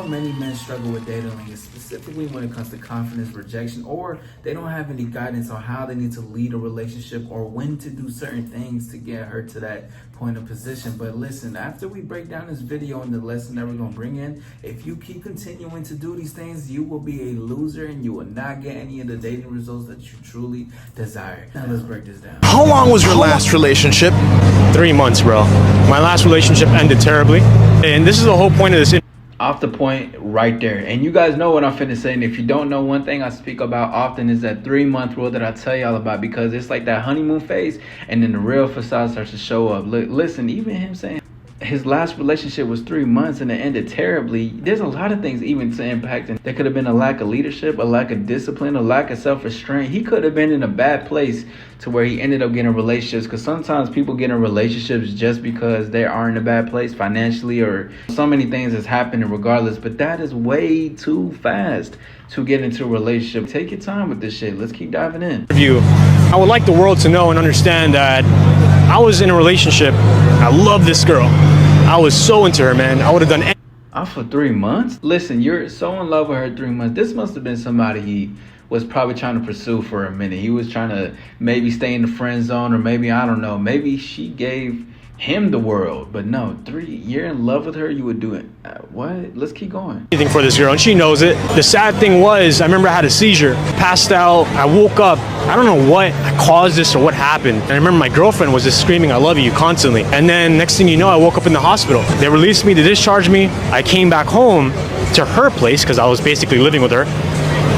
know many men struggle with dating, specifically when it comes to confidence, rejection, or they don't have any guidance on how they need to lead a relationship or when to do certain things to get her to that point of position. But listen, after we break down this video and the lesson that we're gonna bring in, if you keep continuing to do these things, you will be a loser and you will not get any of the dating results that you truly desire. Now let's break this down. How long was your last relationship? 3 months, bro. My last relationship ended terribly, and this is the whole point of this. Off the point right there. And you guys know what I'm finna say. And if you don't know, one thing I speak about often is that 3-month rule that I tell y'all about, because it's like that honeymoon phase and then the real facade starts to show up. Listen, even him saying his last relationship was 3 months and it ended terribly. There's a lot of things even to impact, and there could have been a lack of leadership, a lack of discipline, a lack of self-restraint. He could have been in a bad place to where he ended up getting relationships, because sometimes people get in relationships just because they are in a bad place financially, or so many things has happened regardless. But that is way too fast to get into a relationship. Take your time with this shit. Let's keep diving in. I would like the world to know and understand that I was in a relationship. I love this girl. I was so into her, man. I would have done anything. Off for 3 months? Listen, you're so in love with her 3 months. This must have been somebody he was probably trying to pursue for a minute. He was trying to maybe stay in the friend zone, or maybe, I don't know, maybe she gave him the world. But no, you're in love with her, you would do it. What? Let's keep going. Anything for this girl, and she knows it. The sad thing was, I remember I had a seizure, passed out. I woke up. I don't know what caused this or what happened. And I remember my girlfriend was just screaming, "I love you," constantly. And then next thing you know, I woke up in the hospital. They released me, they discharged me. I came back home to her place because I was basically living with her.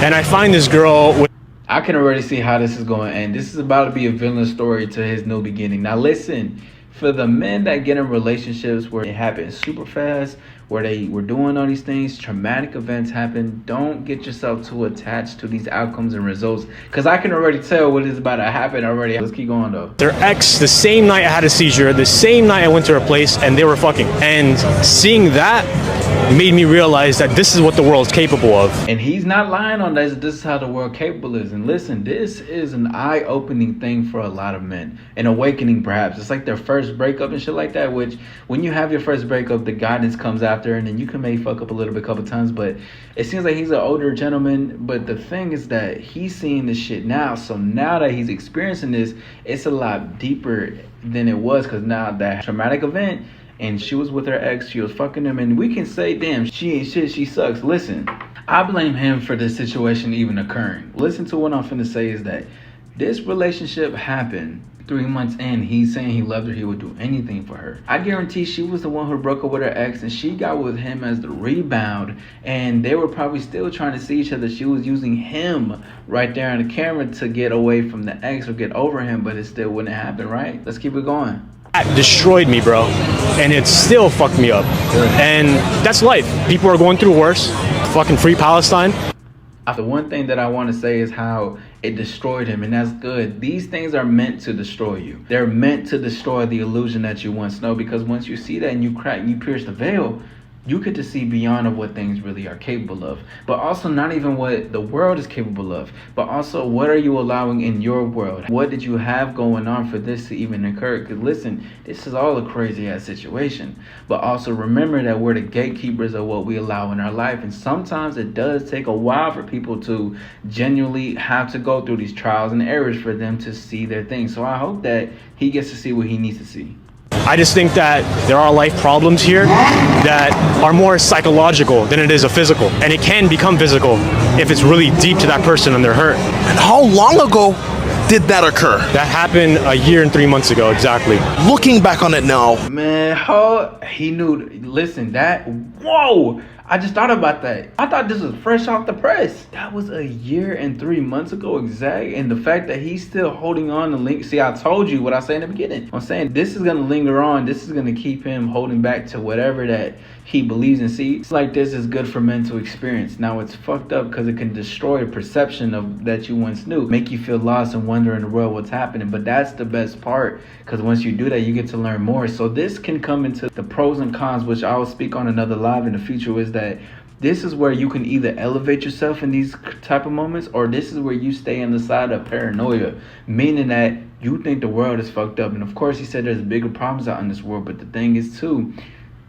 And I find this girl with... I can already see how this is going to end. This is about to be a villain story to his new beginning. Now listen, for the men that get in relationships where it happens super fast, where they were doing all these things, traumatic events happen, don't get yourself too attached to these outcomes and results, because I can already tell what is about to happen already. Let's keep going though. Their ex, the same night I had a seizure, the same night I went to her place, and they were fucking. And seeing that made me realize that this is what the world's capable of. And he's not lying on this. This is how the world capable is. And listen, this is an eye-opening thing for a lot of men. An awakening, perhaps. It's like their first breakup and shit like that, which when you have your first breakup, the guidance comes after, and then you can maybe fuck up a little bit a couple times. But it seems like he's an older gentleman. But the thing is that he's seeing this shit now. So now that he's experiencing this, it's a lot deeper than it was, because now that traumatic event, and she was with her ex, she was fucking him, and we can say, damn, she ain't shit, she sucks. Listen, I blame him for this situation even occurring. Listen to what I'm finna say is that this relationship happened 3 months in. He's saying he loved her, he would do anything for her. I guarantee she was the one who broke up with her ex, and she got with him as the rebound, and they were probably still trying to see each other. She was using him right there on the camera to get away from the ex or get over him, but it still wouldn't happen, right? Let's keep it going. That destroyed me, bro, and it still fucked me up. And that's life. People are going through worse. Fucking free Palestine. The one thing that I want to say is how it destroyed him, and that's good. These things are meant to destroy you. They're meant to destroy the illusion that you once know, because once you see that and you crack, you pierce the veil, you get to see beyond of what things really are capable of. But also not even what the world is capable of, but also what are you allowing in your world? What did you have going on for this to even occur? Because listen, this is all a crazy ass situation. But also remember that we're the gatekeepers of what we allow in our life. And sometimes it does take a while for people to genuinely have to go through these trials and errors for them to see their things. So I hope that he gets to see what he needs to see. I just think that there are life problems here that are more psychological than it is a physical. And it can become physical if it's really deep to that person and they're hurt. And how long ago did that occur? That happened a year and 3 months ago, exactly. Looking back on it now. Man, how he knew. Listen, whoa. I just thought about that. I thought this was fresh off the press. That was a year and 3 months ago, exact. And the fact that he's still holding on to link. See, I told you what I said in the beginning. I'm saying this is going to linger on. This is going to keep him holding back to whatever that he believes in. See, it's like this is good for men to experience. Now it's fucked up because it can destroy a perception of that you once knew. Make you feel lost and wonder in the world what's happening. But that's the best part, because once you do that, you get to learn more. So this can come into the pros and cons, which I will speak on another live in the future, is that this is where you can either elevate yourself in these type of moments, or this is where you stay on the side of paranoia, meaning that you think the world is fucked up. And of course, he said there's bigger problems out in this world. But the thing is too,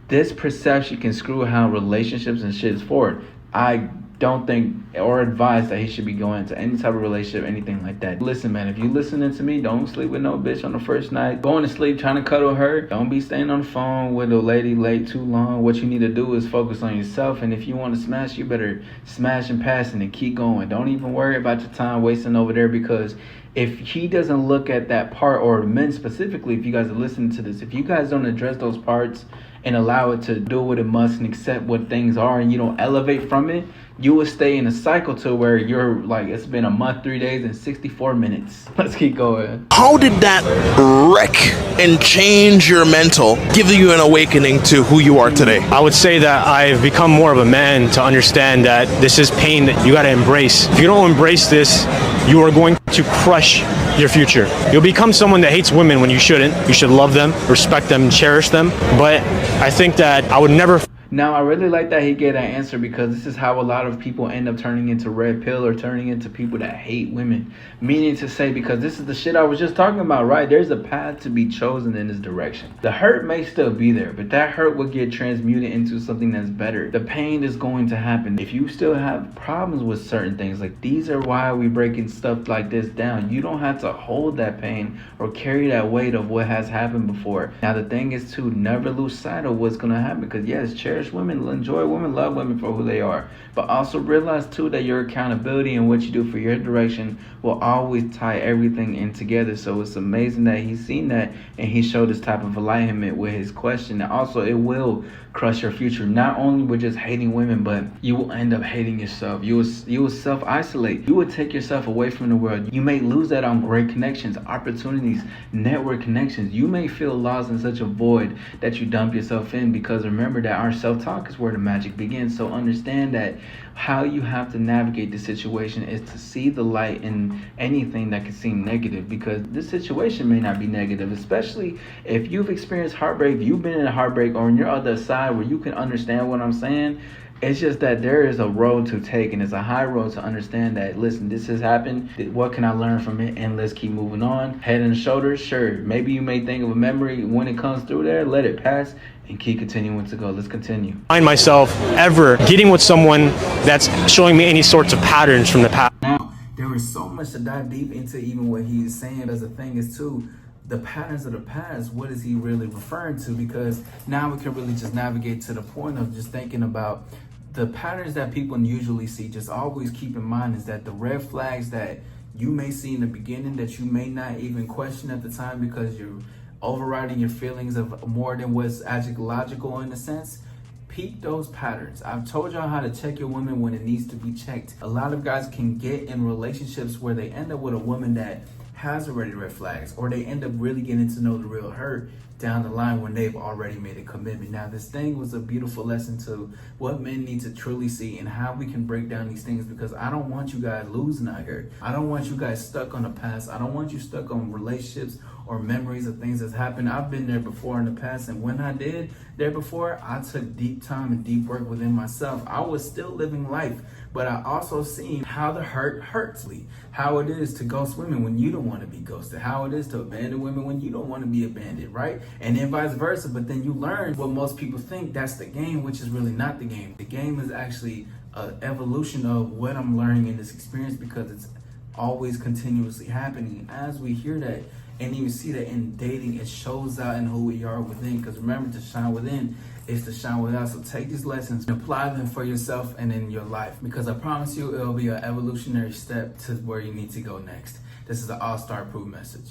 this perception can screw how relationships and shit is forward. I don't think or advise that he should be going into any type of relationship, anything like that. Listen, man, if you listening to me, don't sleep with no bitch on the first night. Going to sleep trying to cuddle her. Don't be staying on the phone with a lady late too long. What you need to do is focus on yourself, and if you want to smash, you better smash and pass it and keep going. Don't even worry about your time wasting over there, because if he doesn't look at that part, or men specifically, if you guys are listening to this, if you guys don't address those parts and allow it to do what it must and accept what things are, and you don't elevate from it, you will stay in a cycle to where you're like, it's been a month, 3 days, and 64 minutes. Let's keep going. How did that wreck and change your mental, give you an awakening to who you are today? I would say that I've become more of a man to understand that this is pain that you got to embrace. If you don't embrace this, you are going to crush your future. You'll become someone that hates women when you shouldn't. You should love them, respect them, cherish them. But I think that I would never... Now, I really like that he gave that answer, because this is how a lot of people end up turning into red pill, or turning into people that hate women. Meaning to say, because this is the shit I was just talking about, right? There's a path to be chosen in this direction. The hurt may still be there, but that hurt will get transmuted into something that's better. The pain is going to happen. If you still have problems with certain things, like these are why we breaking stuff like this down. You don't have to hold that pain or carry that weight of what has happened before. Now, the thing is to never lose sight of what's going to happen, because yes, cherish women, enjoy women, love women for who they are, but also realize too that your accountability and what you do for your direction will always tie everything in together. So it's amazing that he's seen that, and he showed this type of alignment with his question. And also, it will crush your future, not only with just hating women, but you will end up hating yourself. You will self-isolate. You will take yourself away from the world. You may lose that on great connections, opportunities, network connections. You may feel lost in such a void that you dump yourself in, because remember that our self-talk is where the magic begins. So understand that how you have to navigate the situation is to see the light in anything that can seem negative, because this situation may not be negative, especially if you've experienced heartbreak, you've been in a heartbreak, or on your other side where you can understand what I'm saying. It's just that there is a road to take, and it's a high road to understand that, listen, this has happened. What can I learn from it? And let's keep moving on. Head and shoulders, sure. Maybe you may think of a memory. When it comes through there, let it pass and keep continuing to go. Let's continue. Find myself ever getting with someone that's showing me any sorts of patterns from the past. Now, there is so much to dive deep into, even what he is saying. As the thing is too, the patterns of the past, what is he really referring to? Because now we can really just navigate to the point of just thinking about the patterns that people usually see. Just always keep in mind is that the red flags that you may see in the beginning that you may not even question at the time, because you're overriding your feelings of more than what's actually logical in a sense. Peep those patterns. I've told y'all how to check your woman when it needs to be checked. A lot of guys can get in relationships where they end up with a woman that has already red flags, or they end up really getting to know the real her down the line when they've already made a commitment. Now, this thing was a beautiful lesson to what men need to truly see and how we can break down these things, because I don't want you guys losing out here. I don't want you guys stuck on the past. I don't want you stuck on relationships or memories of things that's happened. I've been there before in the past, and when I did there before, I took deep time and deep work within myself. I was still living life, but I also seen how the hurt hurts me, how it is to ghost women when you don't want to be ghosted, how it is to abandon women when you don't want to be abandoned, right? And then vice versa. But then you learn what most people think that's the game, which is really not the game. The game is actually an evolution of what I'm learning in this experience, because it's always continuously happening. As we hear that and even see that in dating, it shows out in who we are within. Because remember, to shine within is to shine without. So take these lessons and apply them for yourself and in your life, because I promise you it'll be an evolutionary step to where you need to go next. This is the AllStar Proof message.